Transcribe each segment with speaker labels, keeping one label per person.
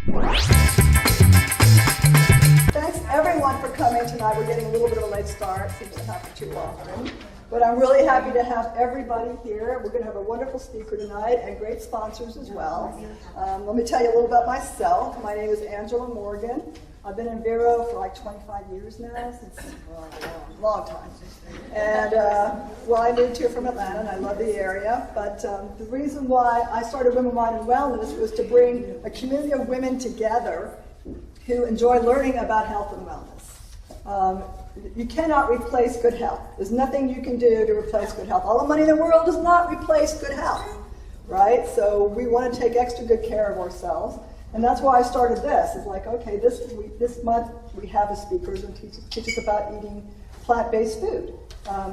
Speaker 1: Thanks everyone for coming tonight. We're getting a little bit of a late start. Seems to happen too often. But I'm really happy to have everybody here. We're going to have a wonderful speaker tonight and great sponsors as well. Let me tell you a little about myself. My name is Angela Morgan. I've been in Vero for like 25 years now, since a long time. And I moved here from Atlanta, and I love the area. But the reason why I started Women, Wine, and Wellness was to bring a community of women together who enjoy learning about health and wellness. You cannot replace good health. There's nothing you can do to replace good health. All the money in the world does not replace good health, right? So we want to take extra good care of ourselves. And that's why I started this. It's like, okay, this month we have a speaker who teaches about eating plant-based food.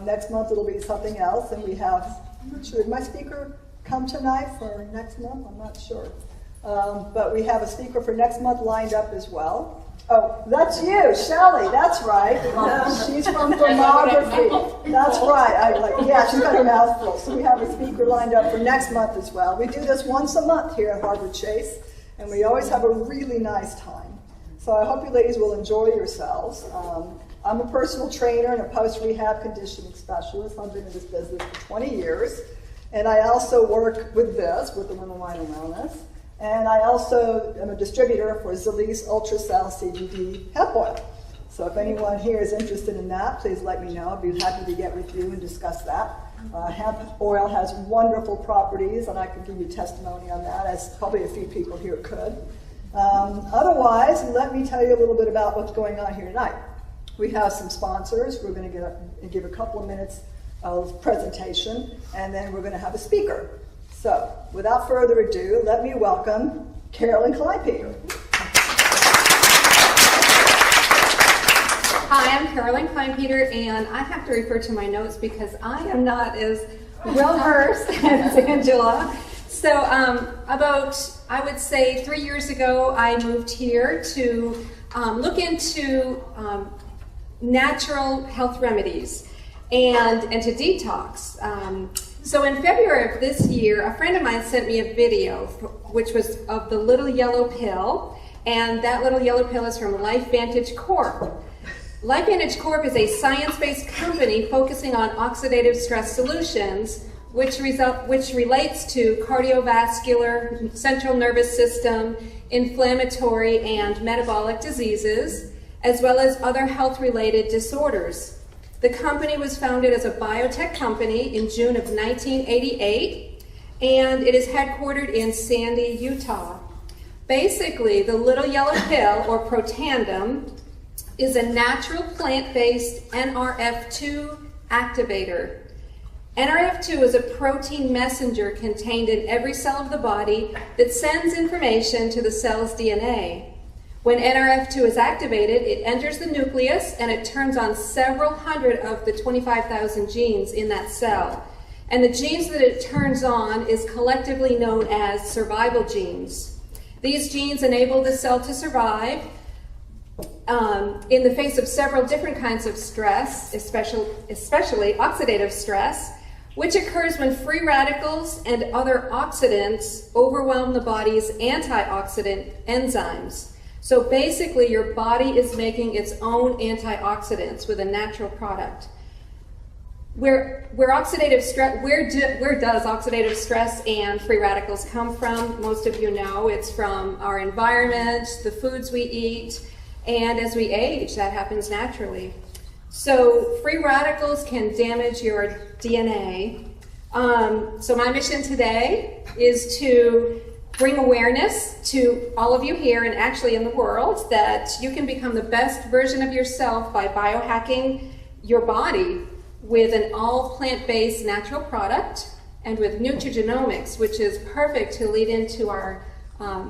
Speaker 1: Next month it'll be something else, and we have, I'm not sure, did my speaker come tonight for next month? I'm not sure. But we have a speaker for next month lined up as well. Oh, that's you, Shelley, that's right. She's from thermography. That's right. She's got her mouth full. So we have a speaker lined up for next month as well. We do this once a month here at Harvard Chase, and we always have a really nice time. So I hope you ladies will enjoy yourselves. I'm a personal trainer and a post-rehab conditioning specialist. I've been in this business for 20 years. And I also work with the Women, Wine, and Wellness. And I also am a distributor for Zalise Ultracell CBD hemp oil. So if anyone here is interested in that, please let me know. I'd be happy to get with you and discuss that. Hemp oil has wonderful properties, and I could give you testimony on that, as probably a few people here could. Otherwise, let me tell you a little bit about what's going on here tonight. We have some sponsors. We're going to give a couple of minutes of presentation, and then we're going to have a speaker. So, without further ado, let me welcome Carolyn Kleinpeter.
Speaker 2: Hi, I'm Carolyn Kleinpeter, and I have to refer to my notes because I am not as well-versed as Angela. So, I would say 3 years ago, I moved here to look into natural health remedies and to detox. So in February of this year, a friend of mine sent me a video which was of the little yellow pill, and that little yellow pill is from LifeVantage Corp. LifeVantage Corp is a science-based company focusing on oxidative stress solutions, which relates to cardiovascular, central nervous system, inflammatory and metabolic diseases, as well as other health-related disorders. The company was founded as a biotech company in June of 1988, and it is headquartered in Sandy, Utah. Basically, the little yellow pill, or Protandim, is a natural plant-based NRF2 activator. NRF2 is a protein messenger contained in every cell of the body that sends information to the cell's DNA. When NRF2 is activated, it enters the nucleus and it turns on several hundred of the 25,000 genes in that cell. And the genes that it turns on is collectively known as survival genes. These genes enable the cell to survive in the face of several different kinds of stress, especially oxidative stress, which occurs when free radicals and other oxidants overwhelm the body's antioxidant enzymes. So basically, your body is making its own antioxidants with a natural product. Where does oxidative stress and free radicals come from? Most of you know it's from our environment, the foods we eat, and as we age, that happens naturally. So free radicals can damage your DNA. So my mission today is to bring awareness to all of you here and actually in the world that you can become the best version of yourself by biohacking your body with an all plant-based natural product and with nutrigenomics, which is perfect to lead into our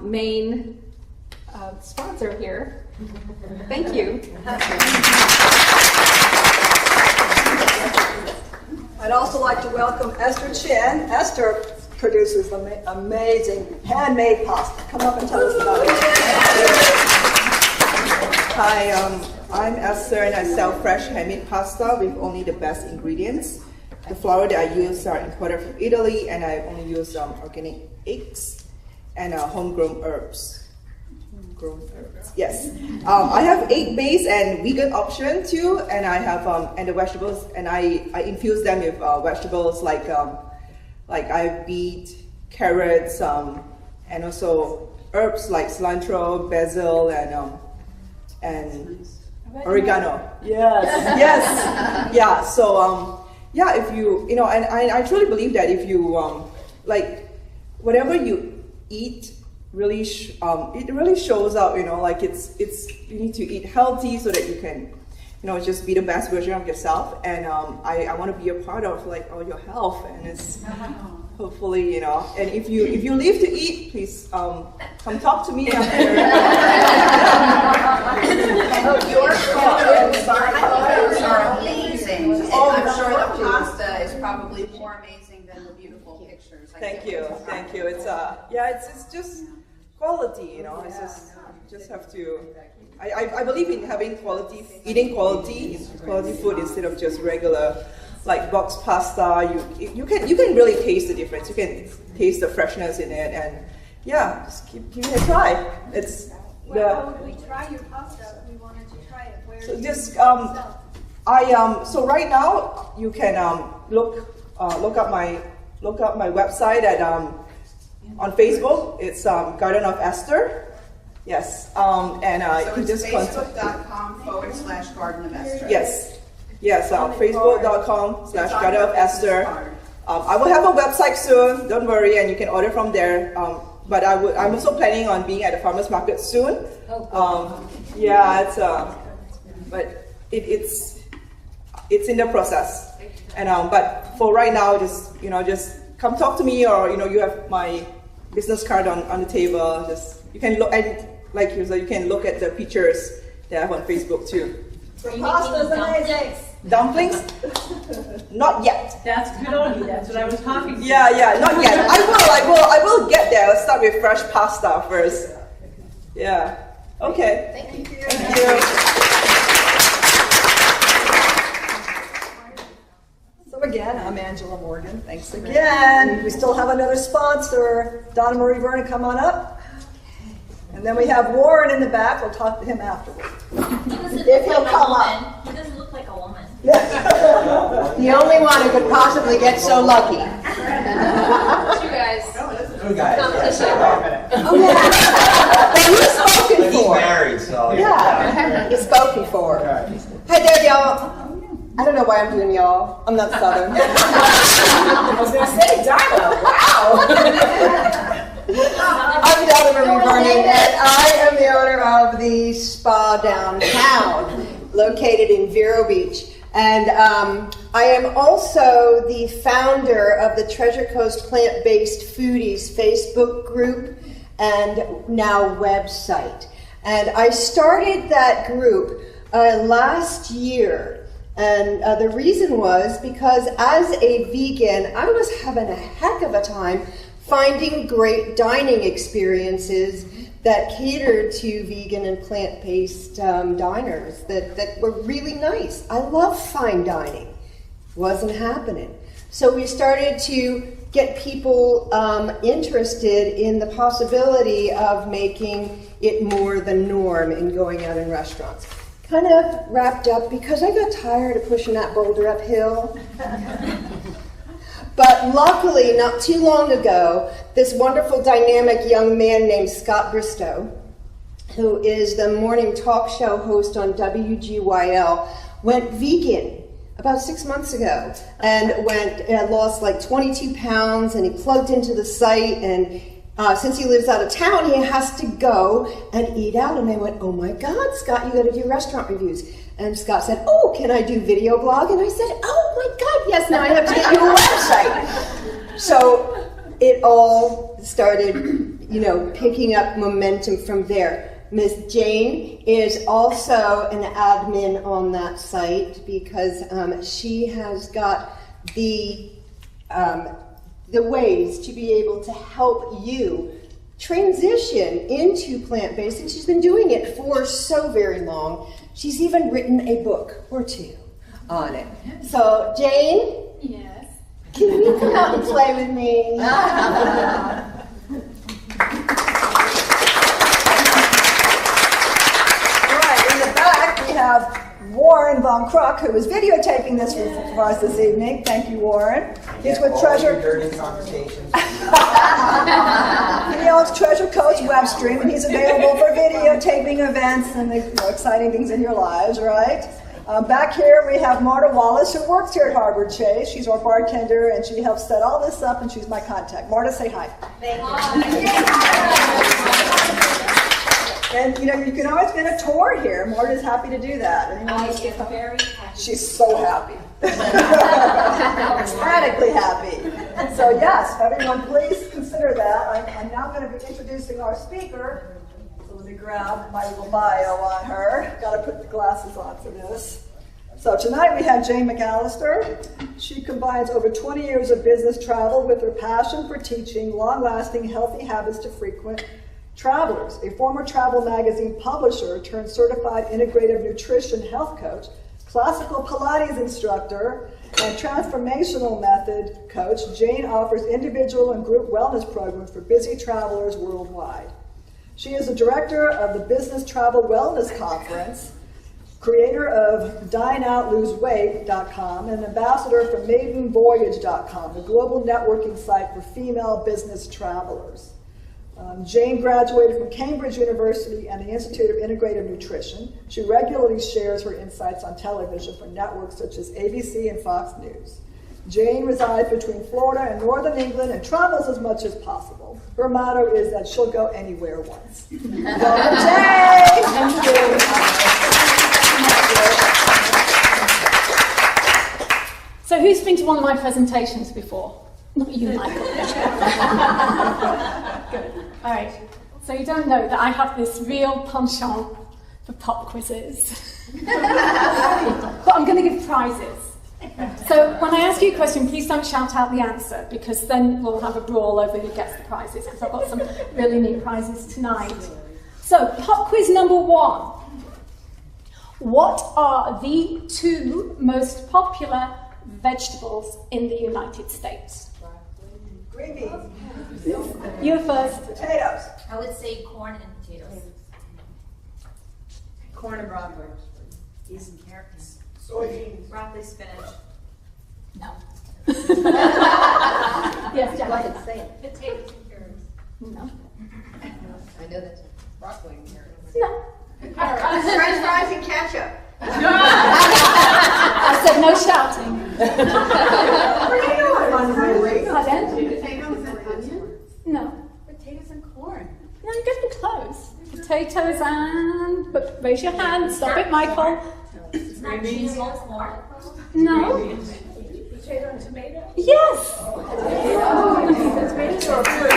Speaker 2: main sponsor here. Thank you.
Speaker 1: I'd also like to welcome Esther Chin. Esther produces amazing handmade pasta. Come up and tell us about it.
Speaker 3: Hi, I'm Esther and I sell fresh handmade pasta with only the best ingredients. The flour that I use are imported from Italy, and I only use organic eggs and homegrown herbs. grown herbs. Yes, I have egg-based and vegan option too, and I have and the vegetables, and I infuse them with vegetables like I have beet, carrots, and also herbs like cilantro, basil, and oregano. Yes, yes, yeah. So yeah, if you know, and I truly believe that if you like whatever you eat, really it really shows out. You know, like it's you need to eat healthy so that you can, you know, just be the best version of yourself. And I want to be a part of like all your health, and it's hopefully, you know. And if you live to eat, please come talk to me after.
Speaker 4: Your photos are amazing. And I'm sure the pasta is probably more amazing than the beautiful pictures.
Speaker 3: Thank you. It's yeah, it's just quality, you know. It's just have to. I believe in having quality, eating quality food instead of just regular like box pasta. You can really taste the difference. You can taste the freshness in it, and yeah, just give it a try. It's
Speaker 5: How would we try your pasta if we wanted to try it? Where
Speaker 3: so
Speaker 5: do
Speaker 3: just
Speaker 5: you
Speaker 3: so right now you can look up my website at on Facebook. It's Garden of Esther. Yes, and
Speaker 4: So
Speaker 3: you can
Speaker 4: it's
Speaker 3: just contact.
Speaker 4: facebook.com/Garden of Esther.
Speaker 3: Yes, facebook.com/Garden of Esther. I will have a website soon. Don't worry, and you can order from there. But I'm also planning on being at the farmers market soon. Yeah, it's but it's in the process. And but for right now, just come talk to me, or you have my business card on the table. Just you can look at, like you said, you can look at the pictures that I have on Facebook too.
Speaker 1: The pasta's amazing.
Speaker 3: Dumplings? Not yet.
Speaker 6: That's good on you. That's what I was talking about.
Speaker 3: Yeah, not yet. I will get there. Let's start with fresh pasta first. Yeah. Okay.
Speaker 4: Thank you.
Speaker 3: Thank you.
Speaker 1: So again, I'm Angela Morgan. Thanks again. We still have another sponsor, Donna Marie Vernon. Come on up. And then we have Warren in the back. We'll talk to him afterwards. If he'll come up.
Speaker 5: He doesn't look like a woman.
Speaker 7: The only one who could possibly get so lucky.
Speaker 5: You guys.
Speaker 8: Competition.
Speaker 7: Oh yeah. But he's spoken
Speaker 8: He's
Speaker 7: for.
Speaker 8: married, so
Speaker 7: Yeah, he's spoken for. Hi there, y'all. I don't know why I'm doing y'all. I'm not Southern.
Speaker 6: I was going to say, Donna, wow.
Speaker 7: I'm Donna Marie Vernon, and I am the owner of the spa downtown, located in Vero Beach. And I am also the founder of the Treasure Coast Plant-Based Foodies Facebook group and now website. And I started that group last year. And the reason was because as a vegan, I was having a heck of a time finding great dining experiences that catered to vegan and plant-based diners that were really nice. I love fine dining. Wasn't happening. So we started to get people interested in the possibility of making it more the norm in going out in restaurants. Kind of wrapped up because I got tired of pushing that boulder uphill. But luckily, not too long ago, this wonderful dynamic young man named Scott Bristow, who is the morning talk show host on WGYL, went vegan about 6 months ago and lost like 22 pounds, and he plugged into the site, and since he lives out of town, he has to go and eat out. And I went, oh my God, Scott, you got to do restaurant reviews. And Scott said, oh, can I do video blog? And I said, oh my God, yes, now I have to get you a website. So it all started, picking up momentum from there. Ms. Jane is also an admin on that site because she has got the ways to be able to help you transition into plant-based, and she's been doing it for so very long. She's even written a book or two on it. So, Jane?
Speaker 5: Yes.
Speaker 7: Can you come out and play with me?
Speaker 1: have Warren Von Kruk, who is videotaping this for us this evening. Thank you, Warren. He's with Treasure.
Speaker 8: Dirty conversations.
Speaker 1: He owns Treasure Coast Webstream, and he's available for videotaping events and exciting things in your lives, right? Back here we have Marta Wallace, who works here at Harbor Chase. She's our bartender, and she helps set all this up, and she's my contact. Marta, say hi.
Speaker 5: Thank
Speaker 1: And you can always get a tour here. Marta's happy to do that.
Speaker 5: I am very happy.
Speaker 1: She's so happy. Ecstatically happy. So yes, everyone please consider that. I'm now going to be introducing our speaker. So let me grab my little bio on her. Got to put the glasses on for this. So tonight we have Jane McAllister. She combines over 20 years of business travel with her passion for teaching long-lasting healthy habits to frequent travelers. A former travel magazine publisher turned certified integrative nutrition health coach, classical Pilates instructor, and transformational method coach, Jane offers individual and group wellness programs for busy travelers worldwide. She is the director of the Business Travel Wellness Conference, creator of DineOutLoseWeight.com, and ambassador for MaidenVoyage.com, the global networking site for female business travelers. Jane graduated from Cambridge University and the Institute of Integrative Nutrition. She regularly shares her insights on television for networks such as ABC and Fox News. Jane resides between Florida and Northern England and travels as much as possible. Her motto is that she'll go anywhere once. Welcome, Jane!
Speaker 9: So who's been to one of my presentations before? Not you, Michael. Good. All right. So you don't know that I have this real penchant for pop quizzes. But I'm going to give prizes. So when I ask you a question, please don't shout out the answer, because then we'll have a brawl over who gets the prizes, because I've got some really neat prizes tonight. So pop quiz number 1. What are the 2 most popular vegetables in the United States?
Speaker 1: Green beans.
Speaker 9: You first.
Speaker 1: Potatoes.
Speaker 5: I would say corn and potatoes.
Speaker 6: Corn and broccoli.
Speaker 5: Peas and carrots.
Speaker 8: Soybeans.
Speaker 5: Broccoli, spinach.
Speaker 9: No. Yes, Jack.
Speaker 5: Potatoes and carrots.
Speaker 9: No.
Speaker 6: I know that's broccoli and carrots.
Speaker 9: No.
Speaker 3: French fries and ketchup.
Speaker 9: I said no shouting. Pardon?
Speaker 5: Potatoes and onions.
Speaker 9: No.
Speaker 5: Potatoes and corn.
Speaker 9: No, you're getting close. Potatoes and... But raise your hand. Stop it, Michael.
Speaker 5: It's not cheese and corn.
Speaker 9: No.
Speaker 5: Potato and tomato.
Speaker 9: Yes.
Speaker 5: Tomatoes are fruit.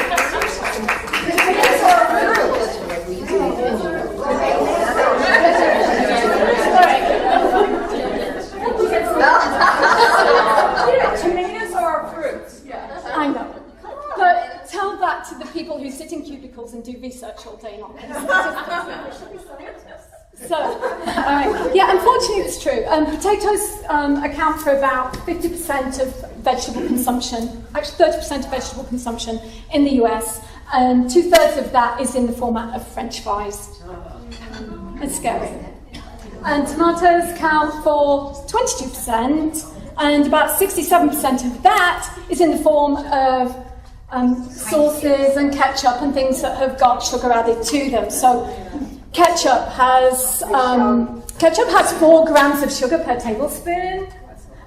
Speaker 5: Tomatoes are fruits.
Speaker 9: I know. But tell that to the people who sit in cubicles and do research all day long. So, all right. Yeah, unfortunately it's true. Potatoes account for about 50% of vegetable consumption, actually 30% of vegetable consumption in the US, and 2/3 of that is in the format of French fries. It's scary. And tomatoes count for 22%, and about 67% of that is in the form of sauces and ketchup and things that have got sugar added to them. So ketchup has 4 grams of sugar per tablespoon,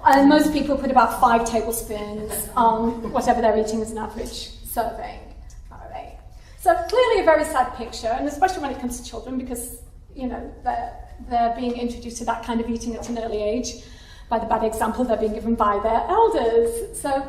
Speaker 9: and most people put about 5 tablespoons on whatever they're eating as an average serving. All right. So clearly a very sad picture, and especially when it comes to children, because they're being introduced to that kind of eating at an early age by the bad example they're being given by their elders. So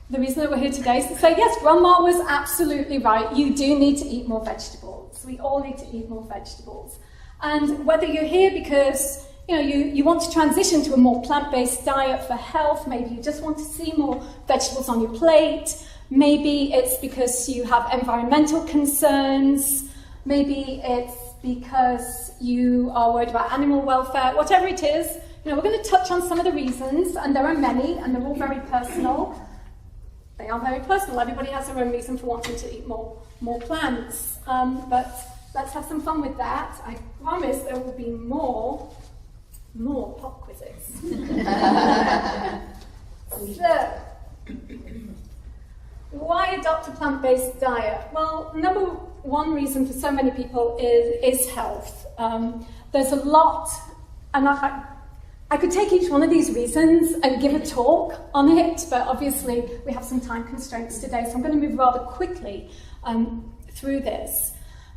Speaker 9: the reason that we're here today is to say, yes, Grandma was absolutely right. You do need to eat more vegetables. We all need to eat more vegetables. And whether you're here because you want to transition to a more plant-based diet for health, maybe you just want to see more vegetables on your plate, maybe it's because you have environmental concerns, maybe it's because you are worried about animal welfare, whatever it is, we're going to touch on some of the reasons, and there are many, and they're all very personal. They are very personal. Everybody has their own reason for wanting to eat more plants. But let's have some fun with that. I promise there will be more more pop quizzes. So, why adopt a plant-based diet? Well, number one reason for so many people is health. There's a lot, and I could take each one of these reasons and give a talk on it, but obviously we have some time constraints today, so I'm going to move rather quickly through this.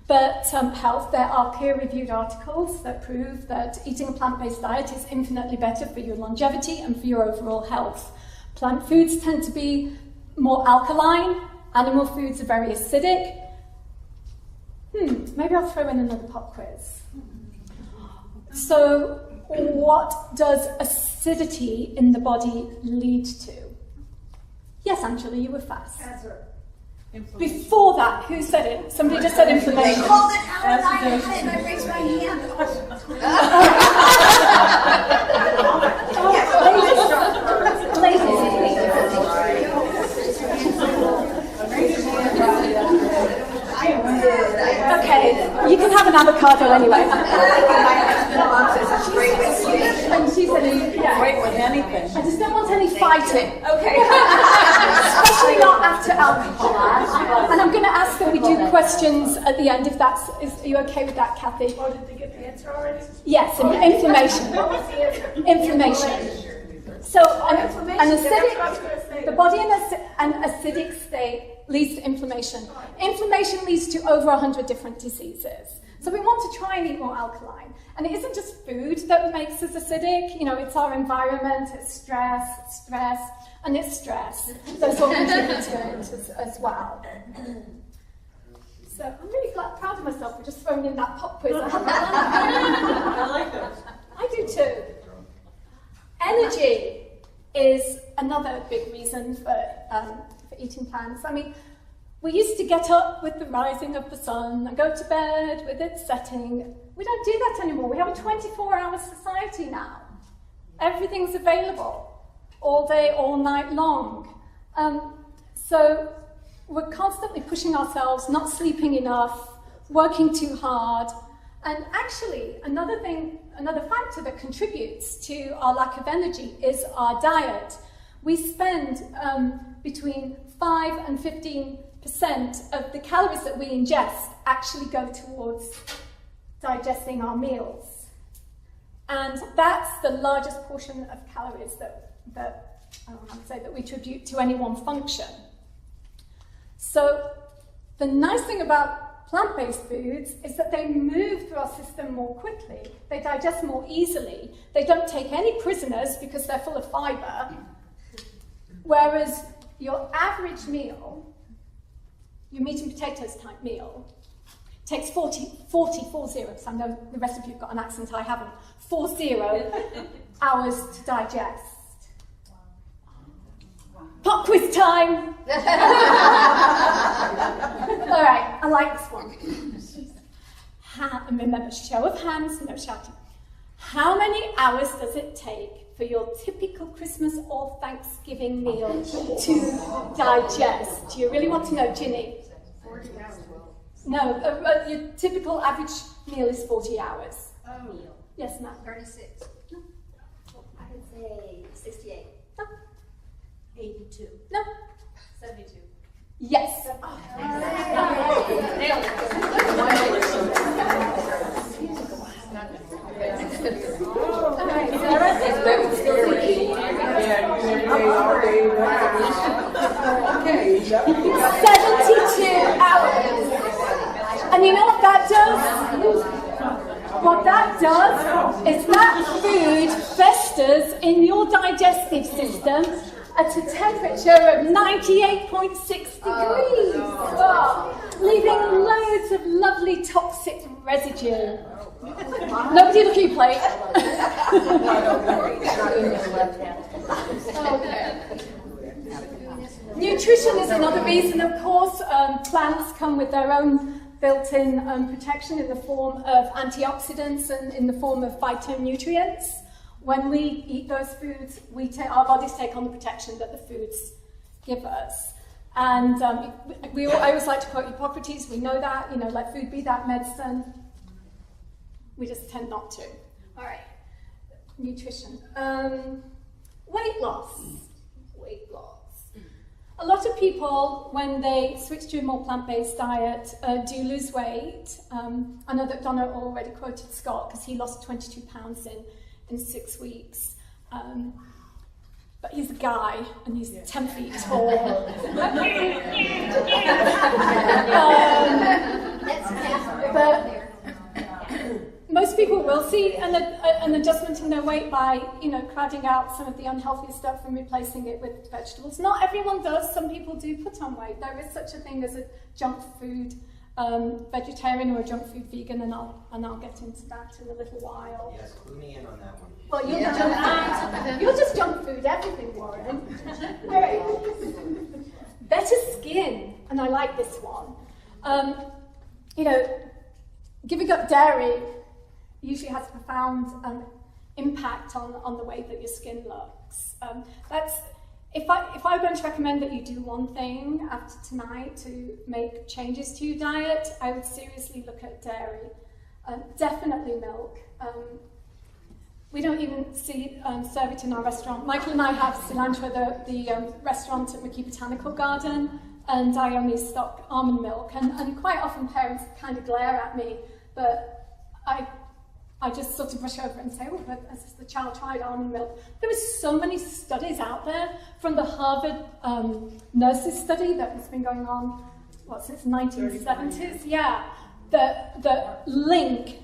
Speaker 9: But health, there are peer-reviewed articles that prove that eating a plant-based diet is infinitely better for your longevity and for your overall health. Plant foods tend to be more alkaline, animal foods are very acidic. Maybe I'll throw in another pop quiz. So, what does acidity in the body lead to? Yes, Angela, you were fast.
Speaker 5: Cancer.
Speaker 9: Before that, who said it? Somebody just said inflammation.
Speaker 5: They called it out and I raised my hand.
Speaker 9: Okay, you can have an avocado anyway. And she said, yeah.
Speaker 6: Great with anything.
Speaker 9: I just don't want any fighting. Okay. Especially not after alcohol. And I'm going to ask that we do questions at the end. If are you okay with that, Kathy?
Speaker 5: Oh, did they get the answer already?
Speaker 9: Yes, inflammation.
Speaker 5: What was the answer?
Speaker 9: Inflammation. So an acidic, the body in an acidic state leads to inflammation. Inflammation leads to over 100 different diseases. So we want to try and eat more alkaline. And it isn't just food that makes us acidic, it's our environment, it's stress, and it's stress. Those all contribute to it as well. So I'm really proud of myself for just throwing in that pop quiz. I
Speaker 6: like those.
Speaker 9: I do too. Energy is another big reason for eating plants. I mean, we used to get up with the rising of the sun and go to bed with its setting. We don't do that anymore. We have a 24-hour society now. Everything's available all day, all night long. So we're constantly pushing ourselves, not sleeping enough, working too hard. And actually, another factor that contributes to our lack of energy is our diet. We spend between 5 and 15% of the calories that we ingest actually go towards digesting our meals. And that's the largest portion of calories that we attribute to any one function. So the nice thing about plant-based foods is that they move through our system more quickly. They digest more easily. They don't take any prisoners because they're full of fiber. Whereas your average meal, your meat and potatoes type meal, takes 40, because I know the rest of you have got an accent, I haven't, 40 hours to digest. Pop quiz time! All right, I like this one. And remember, show of hands, no shouting. How many hours does it take for your typical Christmas or Thanksgiving meal to digest? Do you really want to know, Ginny?
Speaker 5: 40 hours.
Speaker 9: No, your typical average meal is 40 hours.
Speaker 5: Meal.
Speaker 9: Yes, ma'am.
Speaker 5: 36.
Speaker 9: No.
Speaker 5: I would say 68.
Speaker 9: No.
Speaker 5: 82.
Speaker 9: No.
Speaker 5: 72.
Speaker 9: Yes. All right, Sarah? 72 hours. And you know what that does? What that does is that food festers in your digestive system at a temperature of 98.6 degrees, leaving loads of lovely toxic residue. Nobody look at your plate. Okay. Nutrition is another reason, of course. Plants come with their own built-in protection in the form of antioxidants and in the form of phytonutrients. When we eat those foods, our bodies take on the protection that the foods give us. And I always like to quote Hippocrates. We know that, let food be that medicine. We just tend not to. All right. nutrition. Weight loss. Weight loss. A lot of people, when they switch to a more plant-based diet, do lose weight. I know that Donna already quoted Scott because he lost 22 pounds in 6 weeks. But he's a guy and he's 10 feet tall. But most people will see an adjustment in their weight by, crowding out some of the unhealthy stuff and replacing it with vegetables. Not everyone does. Some people do put on weight. There is such a thing as a junk food vegetarian or a junk food vegan, and I'll get into that in a little while.
Speaker 8: Yes, clue me in on that one.
Speaker 9: Well, you'll just junk food everything, Warren. Better skin, and I like this one. Giving up dairy usually has a profound impact on the way that your skin looks. If I were going to recommend that you do one thing after tonight to make changes to your diet, I would seriously look at dairy. Definitely milk. We don't even serve it in our restaurant. Michael and I have Cilantro, the restaurant at McKee Botanical Garden, and I only stock almond milk. And quite often parents kind of glare at me, but I just sort of brush over and say, oh, but has the child tried almond milk? There are so many studies out there from the Harvard nurses study that has been going on, since the 1970s? Yeah, that link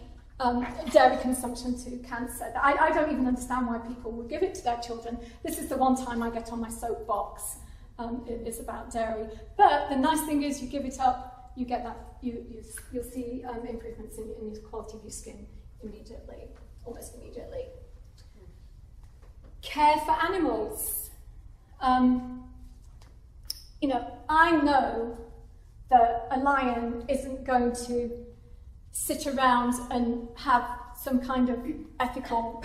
Speaker 9: dairy consumption to cancer. I don't even understand why people would give it to their children. This is the one time I get on my soapbox. It's about dairy. But the nice thing is you give it up, you get that, you'll see improvements in the quality of your skin immediately, almost immediately. Care for animals. I know that a lion isn't going to sit around and have some kind of ethical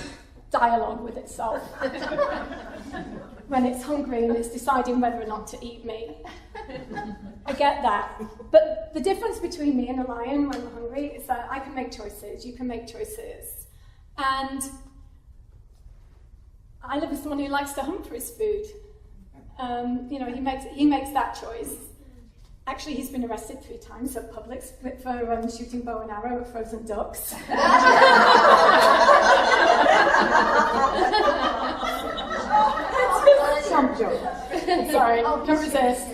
Speaker 9: dialogue with itself when it's hungry and it's deciding whether or not to eat me. I get that. But the difference between me and a lion when I'm hungry is that I can make choices, you can make choices. And I live with someone who likes to hunt for his food. He makes that choice. Actually, he's been arrested 3 times at Publix for shooting bow and arrow at frozen ducks. Some joke. Sorry, can't resist.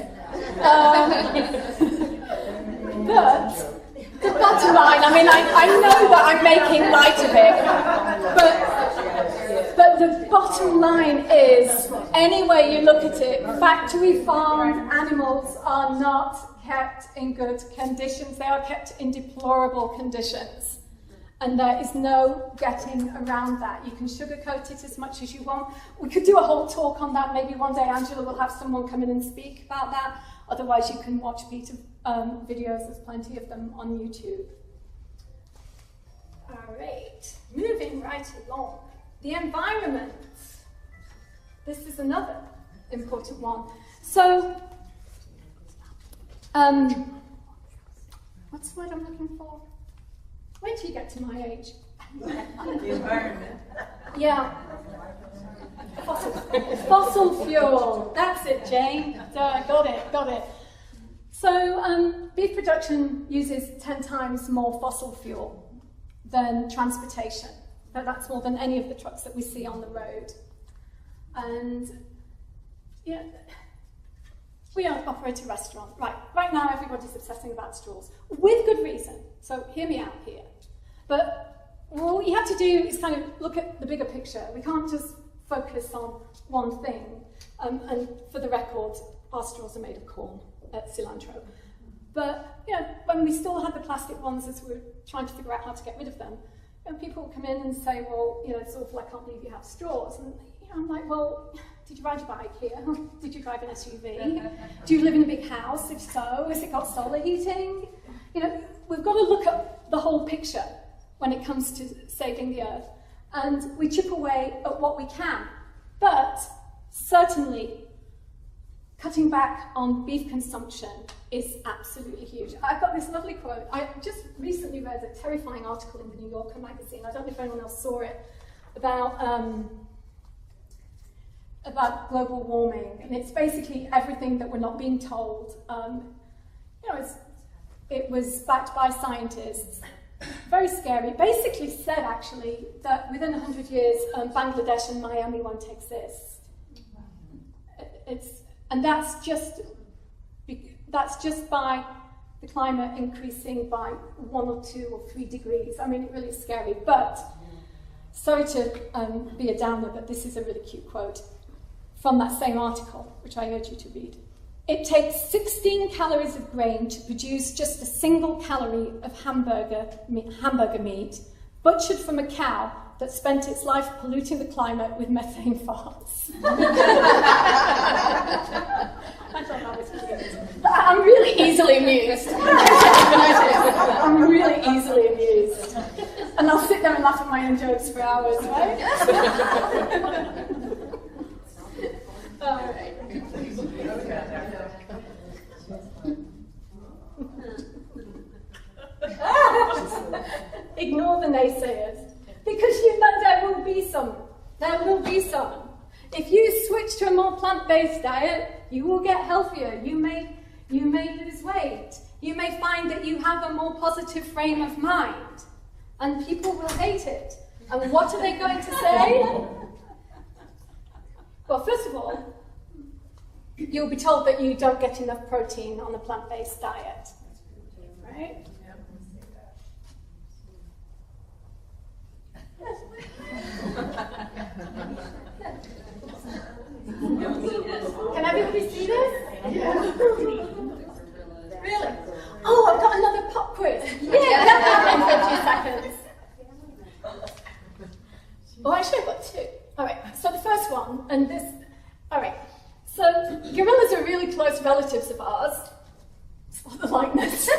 Speaker 9: But the bottom line, I know that I'm making light of it, but the bottom line is, any way you look at it, factory farmed animals are not kept in good conditions. They are kept in deplorable conditions. And there is no getting around that. You can sugarcoat it as much as you want. We could do a whole talk on that. Maybe one day Angela will have someone come in and speak about that. Otherwise, you can watch PETA videos. There's plenty of them on YouTube. All right, moving right along. The environment. This is another important one. So, what's the word I'm looking for? Wait till you get to my age.
Speaker 6: The environment.
Speaker 9: Yeah. Fossil fuel. That's it, Jane. Got it. So, beef production uses 10 times more fossil fuel than transportation. That's more than any of the trucks that we see on the road. And yeah, we operate a restaurant. Right now everybody's obsessing about straws, with good reason. So hear me out here. But what you have to do is kind of look at the bigger picture. We can't just focus on one thing. And for the record, our straws are made of corn at Cilantro. But when we still had the plastic ones as we were trying to figure out how to get rid of them, people come in and say, well, it's awful, I can't believe you have straws. And I'm like, well, did you ride your bike here? Did you drive an SUV? Do you live in a big house? If so, has it got solar heating? We've got to look at the whole picture when it comes to saving the earth. And we chip away at what we can. But certainly, cutting back on beef consumption is absolutely huge. I've got this lovely quote. I just recently read a terrifying article in the New Yorker magazine. I don't know if anyone else saw it. about global warming, and it's basically everything that we're not being told. It was backed by scientists. Very scary. Basically said, actually, that within 100 years, Bangladesh and Miami won't exist. And that's just by the climate increasing by 1 or 2 or 3 degrees. I mean, it really is scary. But sorry to be a downer, but this is a really cute quote from that same article, which I urge you to read. It takes 16 calories of grain to produce just a single calorie of hamburger meat, butchered from a cow that spent its life polluting the climate with methane farts. I thought that was cute. I'm really easily amused. I'm really easily amused. And I'll sit there and laugh at my own jokes for hours, right? All right. Ignore the naysayers, because you know there will be some. There will be some. If you switch to a more plant-based diet, you will get healthier. You may lose weight. You may find that you have a more positive frame of mind, and people will hate it. And what are they going to say? Well, first of all, you'll be told that you don't get enough protein on a plant-based diet, right? Can everybody see this? Really? Oh, I've got another pop quiz. Yeah, that in 50 seconds. Oh, actually, I've got 2. All right, so the first one, and this, all right. So, gorillas are really close relatives of ours. For the likeness.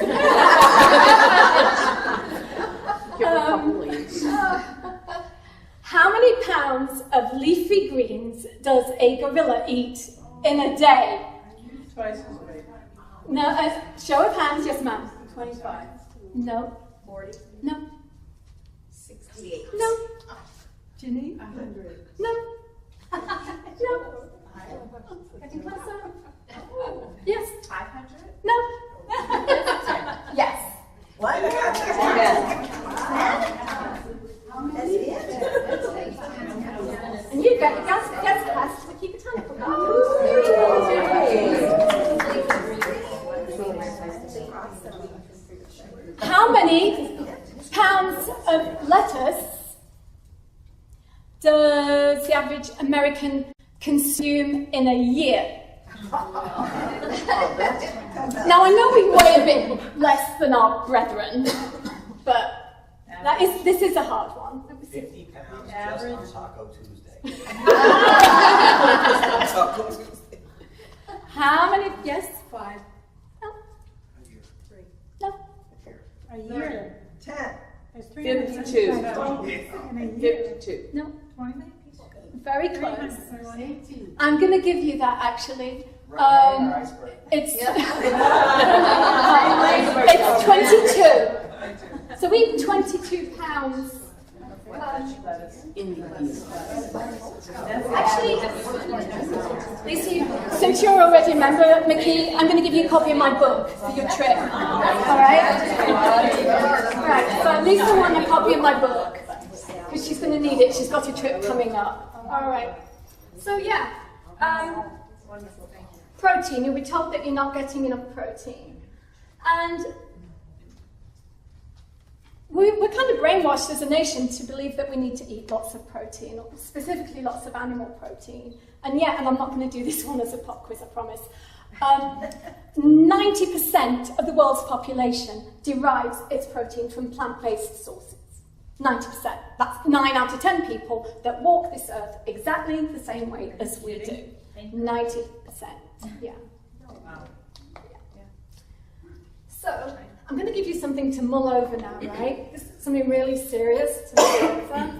Speaker 9: How many pounds of leafy greens does a gorilla eat in a day?
Speaker 8: Twice as big.
Speaker 9: No, show of hands, yes ma'am.
Speaker 4: 25.
Speaker 9: No.
Speaker 4: 40.
Speaker 9: No.
Speaker 4: 68.
Speaker 9: No. Ginny?
Speaker 8: 100.
Speaker 9: No. No. Getting closer. Yes.
Speaker 4: 500?
Speaker 9: No. Yes.
Speaker 8: What?
Speaker 9: And you got the gas class to keep it on. How many pounds of lettuce does the average American consume in a year? Now I know we weigh a bit less than our brethren, but this is a hard one.
Speaker 8: 50 pounds just on Taco Tuesday.
Speaker 9: How many? Yes?
Speaker 4: 5.
Speaker 9: No.
Speaker 4: 3.
Speaker 9: No.
Speaker 6: A year.
Speaker 1: 10.
Speaker 6: There's
Speaker 10: 52.
Speaker 6: 52.
Speaker 9: No. Very close. I'm going to give you that actually. It's it's 22. So we eat 22 pounds. Actually, Lisa, since you're already a member, Mickey, I'm going to give you a copy of my book for your trip. All right? Right. So Lisa won a copy of my book because she's going to need it. She's got a trip coming up. All right. So yeah. Protein, you'll be told that you're not getting enough protein. And we're kind of brainwashed as a nation to believe that we need to eat lots of protein, or specifically lots of animal protein. And yet, and I'm not going to do this one as a pop quiz, I promise, 90% of the world's population derives its protein from plant-based sources. 90%. That's 9 out of 10 people that walk this earth exactly the same way as we do. 90%. Yeah. So, I'm going to give you something to mull over now, right? This is something really serious to mull over.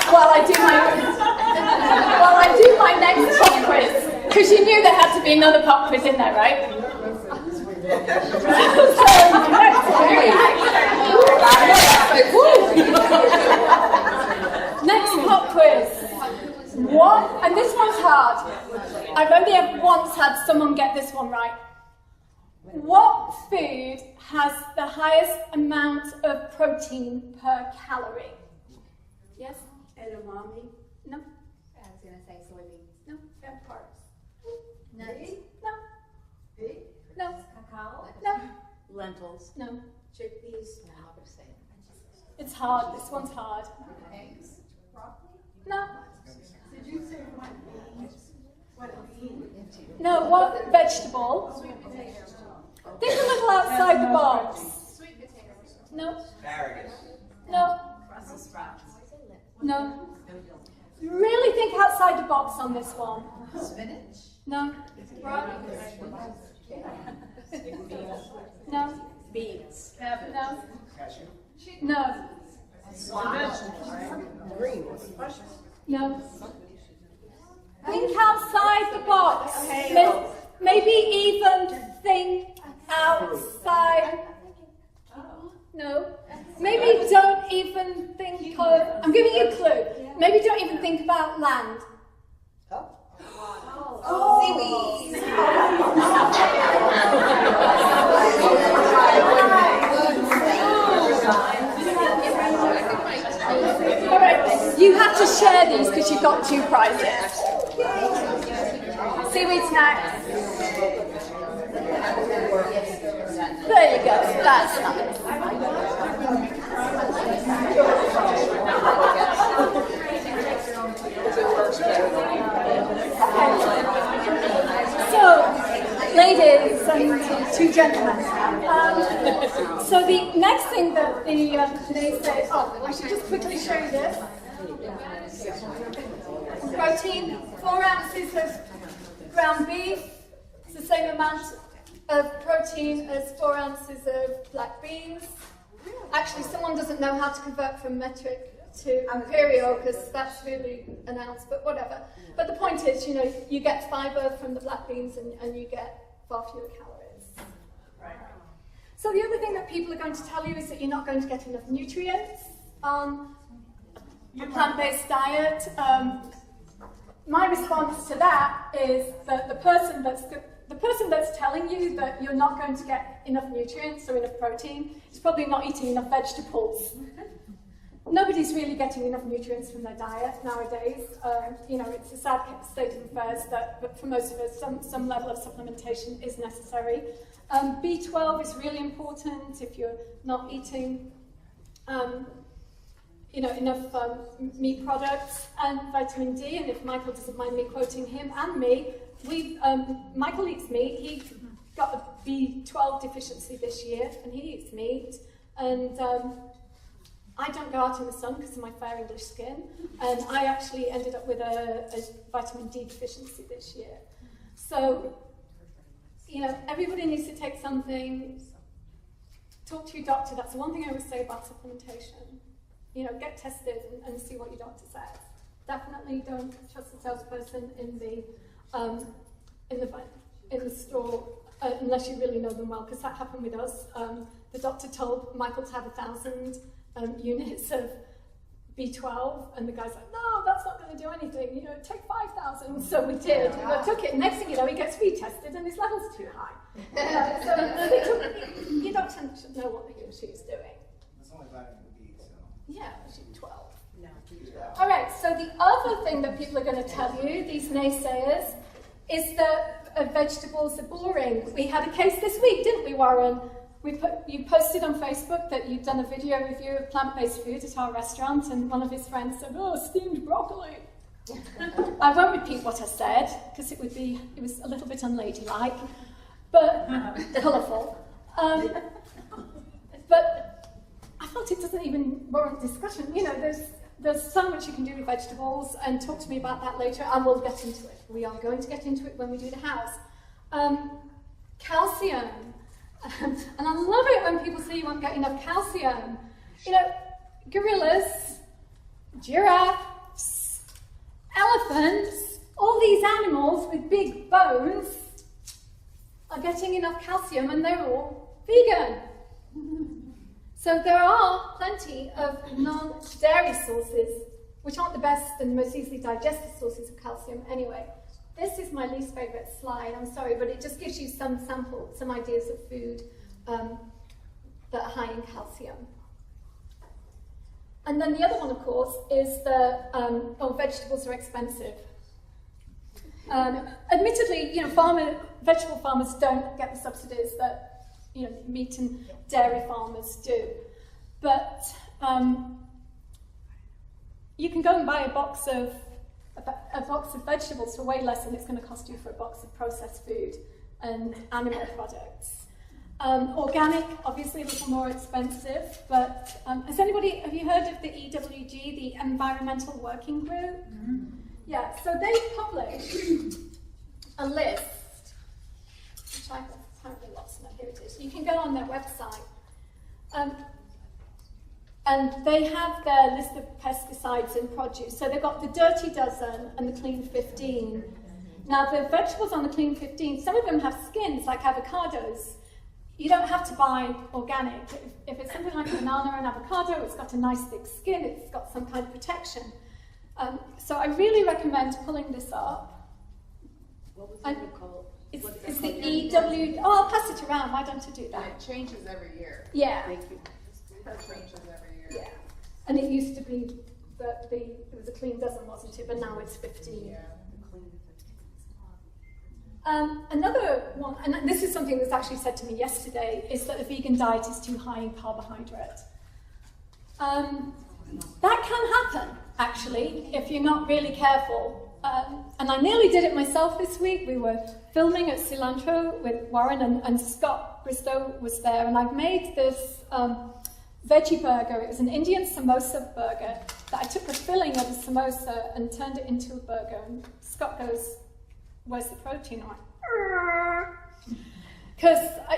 Speaker 9: While I do my next pop quiz, because you knew there had to be another pop quiz in there, right? Next pop quiz. What? And this one's hard. I've only ever once had someone get this one right. What food has the highest amount of protein per calorie? Yes?
Speaker 5: Edamame.
Speaker 9: No?
Speaker 4: I was gonna say soybeans.
Speaker 9: No?
Speaker 5: Fat parts.
Speaker 4: Nuts.
Speaker 9: No?
Speaker 5: Pig.
Speaker 9: No?
Speaker 4: Cacao.
Speaker 9: No?
Speaker 5: Lentils.
Speaker 9: No?
Speaker 5: Chickpeas.
Speaker 9: It's hard. This one's hard.
Speaker 4: Eggs.
Speaker 9: No?
Speaker 5: Did you say what beans? What bean?
Speaker 9: No, what vegetable? Think a little outside the box.
Speaker 4: Sweet potatoes.
Speaker 9: No?
Speaker 8: Asparagus.
Speaker 9: No?
Speaker 5: Brussels sprouts.
Speaker 9: No? Really think outside the box on this one.
Speaker 4: Spinach.
Speaker 9: No? No?
Speaker 5: Beans.
Speaker 9: No?
Speaker 8: Cashew.
Speaker 9: No?
Speaker 6: Green.
Speaker 9: No? Think outside the box. Maybe even think outside. No? Maybe don't even think of. I'm giving you a clue. Maybe don't even think about land.
Speaker 4: Seaweed.
Speaker 9: All right, you have to share these because you've got 2 prizes. Seaweed snacks. There you go. That's nice. So, ladies and 2 gentlemen. So the next thing that they say, I should just quickly show you this. Protein, 4 ounces of ground beef. It's the same amount of protein as 4 ounces of black beans. Actually, someone doesn't know how to convert from metric to imperial because that's really an ounce, but whatever. But the point is, you get fiber from the black beans and you get far fewer calories. So the other thing that people are going to tell you is that you're not going to get enough nutrients on a plant-based diet. My response to that is that the person that's telling you that you're not going to get enough nutrients or enough protein is probably not eating enough vegetables. Nobody's really getting enough nutrients from their diet nowadays. It's a sad state of affairs but for most of us, some level of supplementation is necessary. B12 is really important if you're not eating enough meat products, and vitamin D. And if Michael doesn't mind me quoting him and me, Michael eats meat. He got a B12 deficiency this year, and he eats meat. And I don't go out in the sun because of my fair English skin, and I actually ended up with a vitamin D deficiency this year. So, everybody needs to take something. Talk to your doctor. That's the one thing I would say about supplementation. Get tested and see what your doctor says. Definitely don't trust the salesperson in the store unless you really know them well, because that happened with us. The doctor told Michael to have 1,000 units of B12, and the guy's like, no, that's not going to do anything. Take 5,000. So we did. We took it. Next thing you know, he gets retested, and his level's too high. Your doctor should know what he or she is doing.
Speaker 8: It's only vitamin D, so.
Speaker 9: Yeah, she's 12. No. All right, so the other thing that people are going to tell you, these naysayers, is that vegetables are boring. We had a case this week, didn't we, Warren? You posted on Facebook that you'd done a video review of plant-based food at our restaurant, and one of his friends said, steamed broccoli. I won't repeat what I said, because it was a little bit unladylike, but colourful. But I thought it doesn't even warrant discussion. There's so much you can do with vegetables, and talk to me about that later, and we'll get into it. We are going to get into it when we do the house. Calcium. And I love it when people say you won't get enough calcium. Gorillas, giraffes, elephants, all these animals with big bones are getting enough calcium and they're all vegan. So there are plenty of non-dairy sources, which aren't the best and most easily digested sources of calcium anyway. This is my least favorite slide, I'm sorry, but it just gives you some samples, some ideas of food that are high in calcium. And then the other one, of course, is the vegetables are expensive. Admittedly, vegetable farmers don't get the subsidies that meat and dairy farmers do, but you can go and buy a box of vegetables for way less than it's going to cost you for a box of processed food and animal products. Organic, obviously a little more expensive, but have you heard of the EWG, the Environmental Working Group? Mm-hmm. Yeah, so they published a list, which I have apparently lost now, here it is. You can go on their website, and they have their list of pesticides in produce. So they've got the Dirty Dozen and the Clean 15. Now the vegetables on the Clean 15, some of them have skins, like avocados. You don't have to buy organic. If it's something like a banana or an avocado, it's got a nice thick skin, it's got some kind of protection. So I really recommend pulling this up.
Speaker 6: What was it called?
Speaker 9: It's the EW. Oh, I'll pass it around. Why don't you do that?
Speaker 4: And it changes every year.
Speaker 9: Yeah.
Speaker 6: Thank you.
Speaker 4: It changes every year.
Speaker 9: Yeah. And it used to be that it was a Clean Dozen, wasn't it? But now it's 15.
Speaker 4: Yeah.
Speaker 9: Another one, and this is something that's actually said to me yesterday, is that a vegan diet is too high in carbohydrate. That can happen, actually, if you're not really careful. And I nearly did it myself this week. We were filming at Cilantro with Warren, and Scott Bristow was there, and I've made this veggie burger. It was an Indian samosa burger that I took the filling of a samosa and turned it into a burger. And Scott goes, "Where's the protein?" I'm like, because I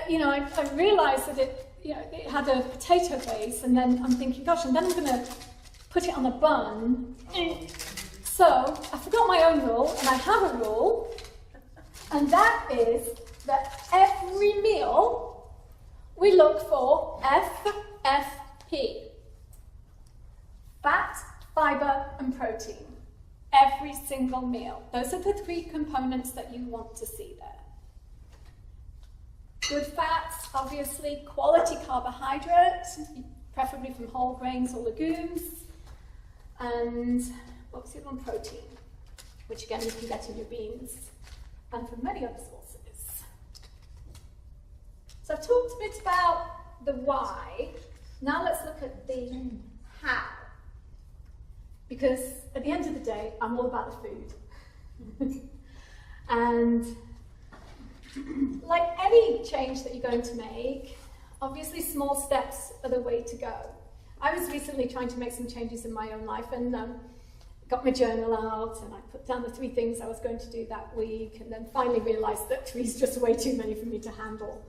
Speaker 9: realised that it had a potato base, and then I'm thinking, gosh, and then I'm going to put it on a bun. So I forgot my own rule, and I have a rule, and that is that every meal we look for FFP: fat, fibre, and protein. Every single meal. Those are the three components that you want to see there. Good fats, obviously, quality carbohydrates, preferably from whole grains or legumes, and what's the other one? Protein, which again you can get in your beans and from many other sources. So I've talked a bit about the why. Now let's look at the how. Because at the end of the day, I'm all about the food. And like any change that you're going to make, obviously small steps are the way to go. I was recently trying to make some changes in my own life, and got my journal out, and I put down the 3 things I was going to do that week, and then finally realised that 3 is just way too many for me to handle.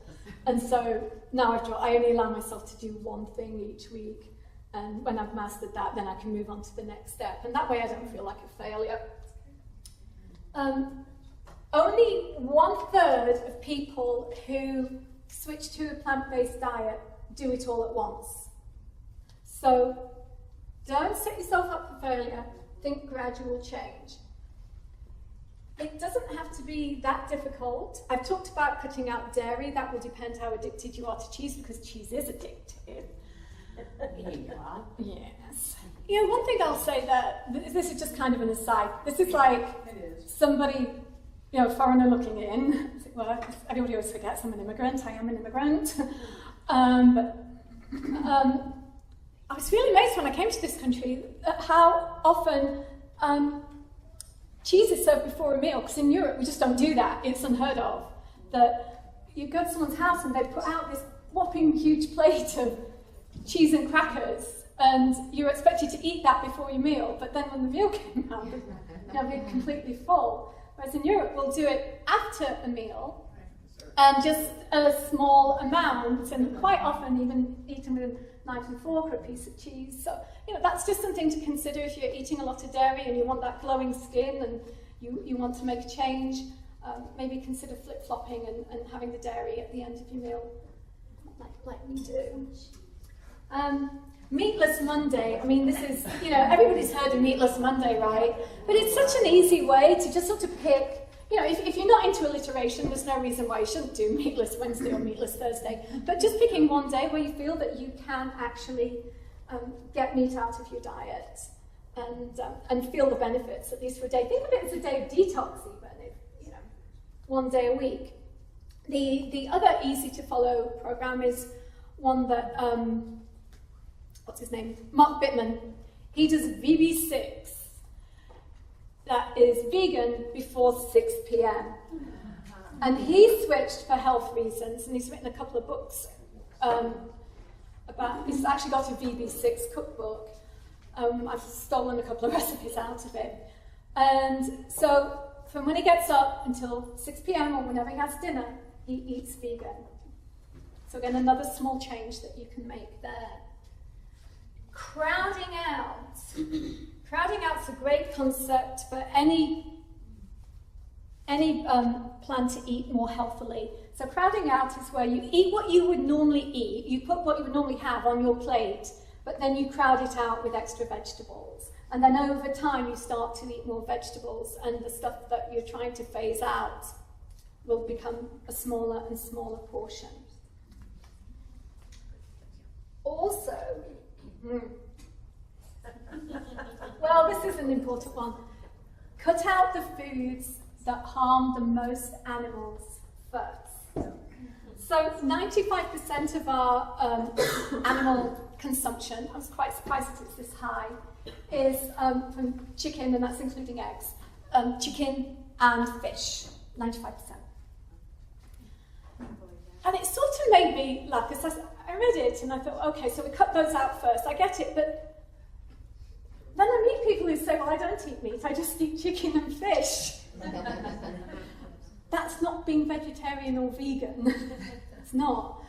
Speaker 9: And so now I only allow myself to do 1 thing each week. And when I've mastered that, then I can move on to the next step. And that way I don't feel like a failure. Only 1/3 of people who switch to a plant-based diet do it all at once. So don't set yourself up for failure. Think gradual change. It doesn't have to be that difficult. I've talked about cutting out dairy. That will depend how addicted you are to cheese, because cheese is addictive. Yes. One thing I'll say that this is just kind of an aside. This is like somebody, foreigner looking in, as it were. Everybody always forgets I'm an immigrant. I am an immigrant. But I was really amazed when I came to this country at how often cheese is served before a meal. Because in Europe we just don't do that. It's unheard of. That you go to someone's house and they put out this whopping huge plate of cheese and crackers, and you're expected to eat that before your meal, but then when the meal came out, you'll be completely full. Whereas in Europe, we'll do it after a meal, and just a small amount, and quite often even eaten with a knife and fork or a piece of cheese. So, that's just something to consider if you're eating a lot of dairy and you want that glowing skin and you want to make a change. maybe consider flip-flopping and having the dairy at the end of your meal, like we do. Meatless Monday, I mean, this is, everybody's heard of Meatless Monday, right? But it's such an easy way to just sort of pick, if you're not into alliteration, there's no reason why you shouldn't do Meatless Wednesday or Meatless Thursday. But just picking one day where you feel that you can actually get meat out of your diet and feel the benefits, at least for a day. Think of it as a day of detox even, one day a week. The other easy to follow program is one that, what's his name? Mark Bittman. He does VB6. That is vegan before 6 p.m. And he switched for health reasons, and he's written a couple of books he's actually got a VB6 cookbook. I've stolen a couple of recipes out of it. And so from when he gets up until 6 p.m. or whenever he has dinner, he eats vegan. So again, another small change that you can make there. Crowding out. Crowding out's a great concept for any plan to eat more healthily. So crowding out is where you eat what you would normally eat, you put what you would normally have on your plate, but then you crowd it out with extra vegetables. And then over time you start to eat more vegetables, and the stuff that you're trying to phase out will become a smaller and smaller portion. Also, well, this is an important one. Cut out the foods that harm the most animals first. So 95% of our animal consumption, I was quite surprised that it's this high, is from chicken, and that's including eggs. Chicken and fish, 95%. And it sort of made me laugh, because I read it and I thought, okay, so we cut those out first, I get it, but then I meet people who say, well, I don't eat meat, I just eat chicken and fish. That's not being vegetarian or vegan. It's not.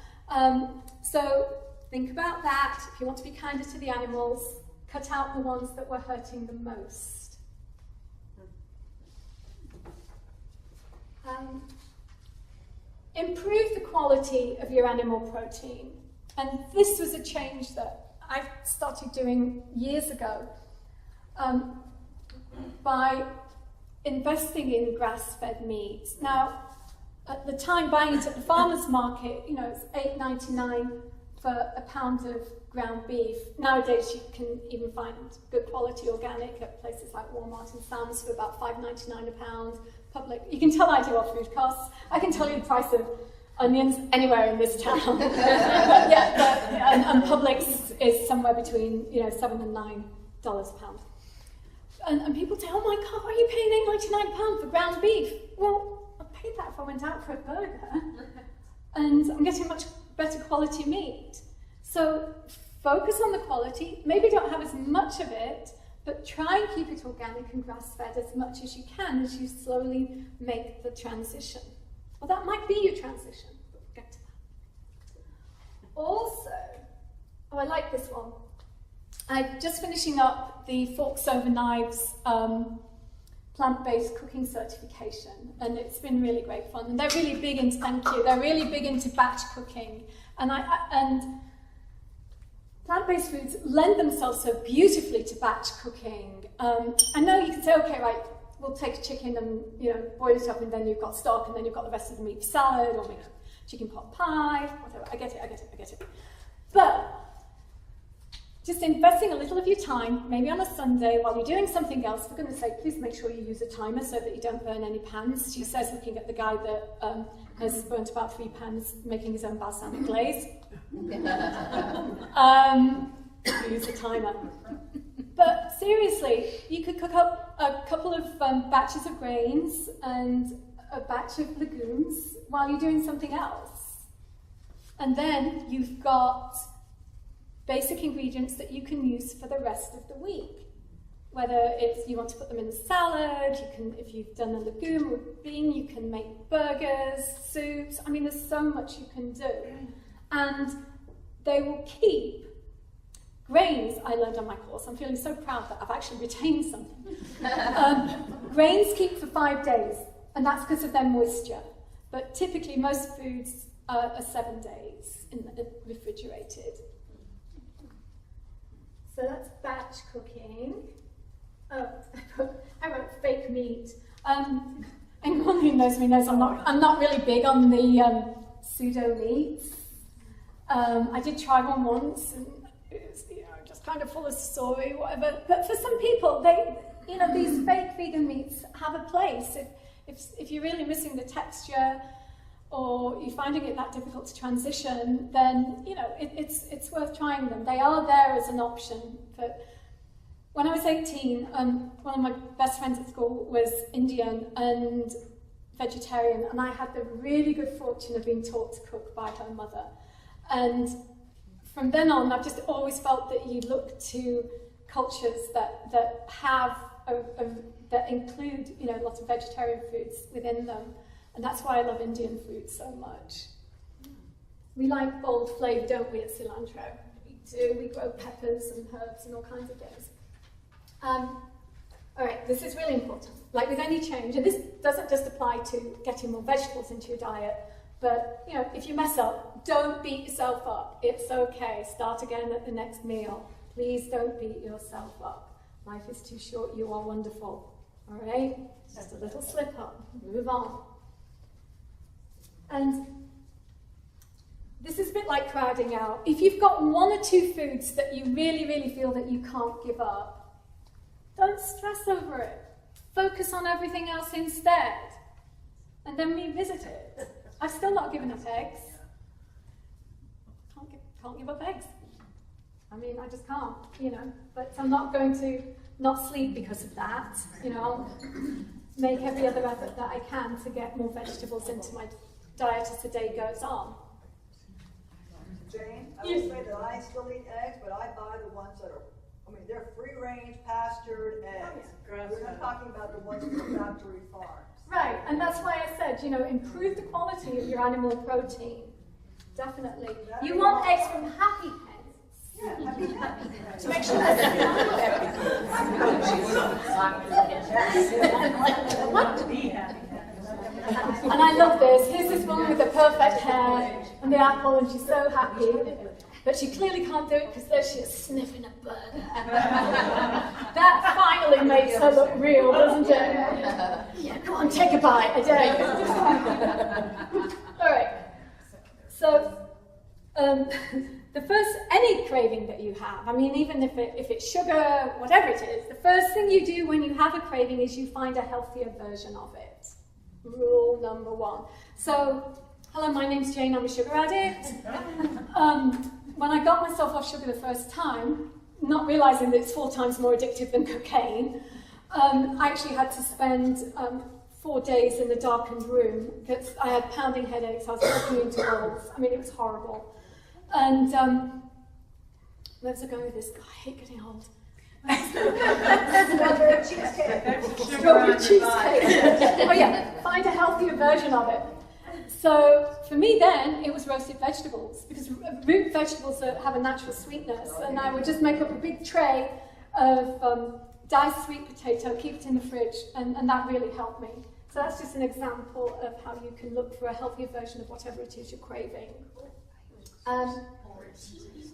Speaker 9: So think about that. If you want to be kinder to the animals, cut out the ones that were hurting the most. Improve the quality of your animal protein. And this was a change that I started doing years ago by investing in grass-fed meat. Now, at the time, buying it at the farmer's market, it's $8.99 for a pound of ground beef. Nowadays, you can even find good quality organic at places like Walmart and Sam's for about $5.99 a pound. Public, you can tell I do what food costs. I can tell you the price of onions anywhere in this town. And Publix is somewhere between $7 and $9 a pound. And people say, oh my God, why are you paying $8.99 a pound for ground beef? Well, I paid that if I went out for a burger. And I'm getting much better quality meat. So focus on the quality. Maybe don't have as much of it, but try and keep it organic and grass-fed as much as you can as you slowly make the transition. Well, that might be your transition, but we'll get to that. Also, I like this one. I'm just finishing up the Forks Over Knives plant-based cooking certification, and it's been really great fun. And they're really big into, thank you, they're really big into batch cooking. And plant-based foods lend themselves so beautifully to batch cooking. I know you can say, okay, right, we'll take chicken and boil it up, and then you've got stock, and then you've got the rest of the meat for salad, or make a chicken pot pie, whatever. I get it. But just investing a little of your time, maybe on a Sunday, while you're doing something else, for goodness sake, please make sure you use a timer so that you don't burn any pans. She says, looking at the guy that has burnt about 3 pans making his own balsamic glaze. Use a timer. But seriously, you could cook up a couple of batches of grains and a batch of legumes while you're doing something else. And then you've got basic ingredients that you can use for the rest of the week. Whether it's you want to put them in a salad, you can, if you've done a legume or bean, you can make burgers, soups. I mean, there's so much you can do. And they will keep grains. I learned on my course. I'm feeling so proud that I've actually retained something. Grains keep for 5 days. and that's because of their moisture. But typically, most foods are 7 days refrigerated. So that's batch cooking. Oh, I wrote fake meat. Anyone who knows me knows I'm not really big on the pseudo meats. I did try one once, and it was, just kind of full of soy, whatever. But for some people, these fake vegan meats have a place. If you're really missing the texture, or you're finding it that difficult to transition, then it's worth trying them. They are there as an option. But when I was 18, one of my best friends at school was Indian and vegetarian, and I had the really good fortune of being taught to cook by her mother. And from then on, I've just always felt that you look to cultures that have that include lots of vegetarian foods within them, and that's why I love Indian food so much. We like bold flavour, don't we, at Cilantro? We do. We grow peppers and herbs and all kinds of things. All right, this is really important. Like with any change, and this doesn't just apply to getting more vegetables into your diet, but if you mess up, don't beat yourself up. It's okay. Start again at the next meal. Please don't beat yourself up. Life is too short. You are wonderful. All right? Just a little slip up. Move on. And this is a bit like crowding out. If you've got 1 or 2 foods that you really, really feel that you can't give up, don't stress over it. Focus on everything else instead. And then revisit it. I've still not given up eggs. Can't give up eggs. I mean, I just can't, But I'm not going to not sleep because of that. I'll make every other effort that I can to get more vegetables into my diet as the day goes on.
Speaker 1: Jane, I would say that I still eat eggs, but I buy the ones that are, they're free-range, pastured eggs. We're not talking about the ones from factory farms.
Speaker 9: Right, and that's why I said, improve the quality of your animal protein. Definitely. You want eggs from happy hens.
Speaker 1: Yeah, happy hens.
Speaker 9: To make sure that And I love this. Here's this woman with the perfect hair and the apple, and she's so happy. But she clearly can't do it because there she is sniffing a burger. That finally makes her look real, doesn't it? Yeah, come on, take a bite a day. All right. So, the first, any craving that you have, even if it's sugar, whatever it is, the first thing you do when you have a craving is you find a healthier version of it. Rule number 1. So, hello, my name's Jane, I'm a sugar addict. When I got myself off sugar the first time, not realising that it's 4 times more addictive than cocaine, I actually had to spend 4 days in a darkened room because I had pounding headaches, I was walking into walls. It was horrible. And where was I going with this? God, I hate getting old.
Speaker 1: Strawberry cheesecake.
Speaker 9: Strawberry cheesecake. Oh yeah, find a healthier version of it. So for me then, it was roasted vegetables, because root vegetables have a natural sweetness, and I would just make up a big tray of diced sweet potato, keep it in the fridge, and that really helped me. So that's just an example of how you can look for a healthier version of whatever it is you're craving.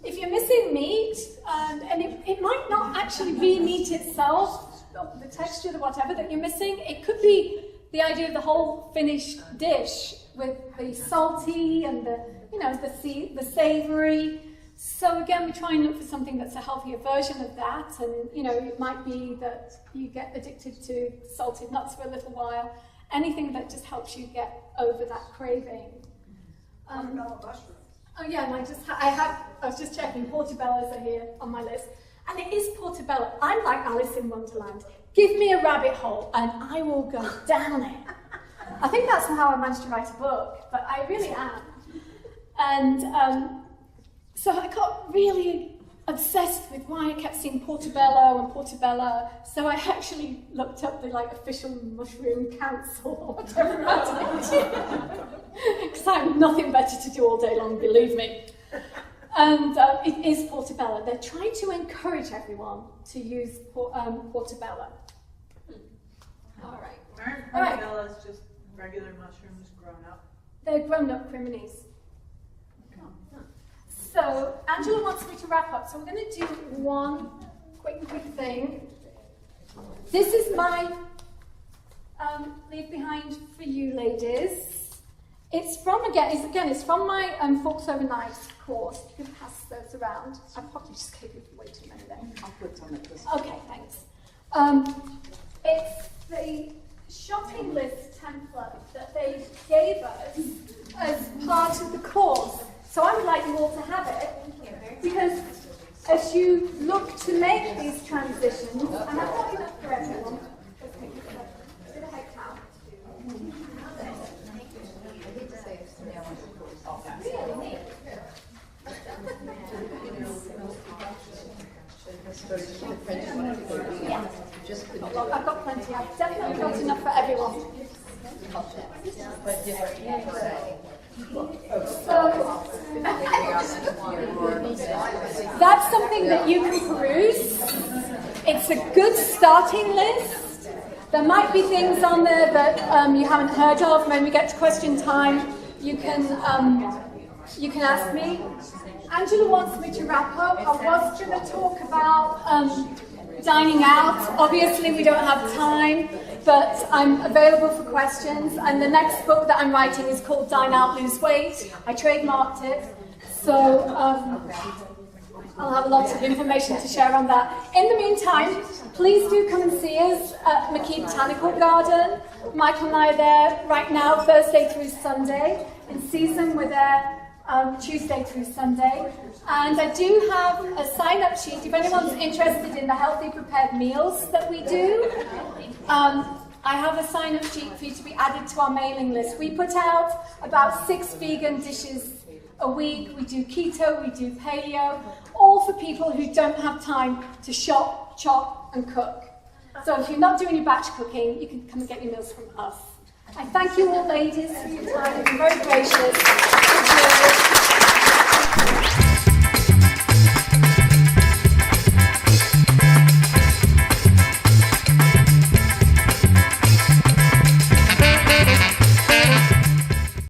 Speaker 9: If you're missing meat, and it might not actually be meat itself, the texture, the whatever that you're missing, it could be the idea of the whole finished dish with the salty and the savoury. So again, we try and look for something that's a healthier version of that, and it might be that you get addicted to salted nuts for a little while. Anything that just helps you get over that craving.
Speaker 1: Mushrooms.
Speaker 9: Oh yeah, and I was just checking, portobellos are here on my list. And it is portobello. I'm like Alice in Wonderland. Give me a rabbit hole and I will go down it. I think that's how I managed to write a book, but I really am. And so I got really obsessed with why I kept seeing portobello and portobella. So I actually looked up the official mushroom council or whatever because I have nothing better to do all day long, believe me. And it is portobello. They're trying to encourage everyone to use portobello. All right.
Speaker 6: Aren't portobellos just Regular mushrooms grown up.
Speaker 9: They're grown-up criminis. So Angela wants me to wrap up, so we're going to do one quick thing. This is my leave behind for you, ladies. It's from it's from my Forks Over Knives course. You can pass those around. I probably just gave you way too many there.
Speaker 3: I'll put some at this.
Speaker 9: Okay, thanks. It's the shopping list template that they gave us as part of the course. So I would like you all to have it, because as you look to make these transitions, and I've got enough for everyone. Okay, did a head count. Well, I've got plenty. I've definitely got enough for everyone. So, that's something that you can peruse. It's a good starting list. There might be things on there that you haven't heard of. When we get to question time, you can ask me. Angela wants me to wrap up. I was going to talk about dining out. Obviously, we don't have time, but I'm available for questions. And the next book that I'm writing is called Dine Out, Lose Weight. I trademarked it, so I'll have lots of information to share on that. In the meantime, please do come and see us at McKee Botanical Garden. Michael and I are there right now, Thursday through Sunday. In season, we're there Tuesday through Sunday. And I do have a sign-up sheet if anyone's interested in the healthy prepared meals that we do. I have a sign-up sheet for you to be added to our mailing list. We put out about 6 vegan dishes a week. We do keto, we do paleo, all for people who don't have time to shop, chop, and cook. So if you're not doing your batch cooking, you can come and get your meals from us. I thank you all, ladies, for your time. You've been very gracious. Thank you.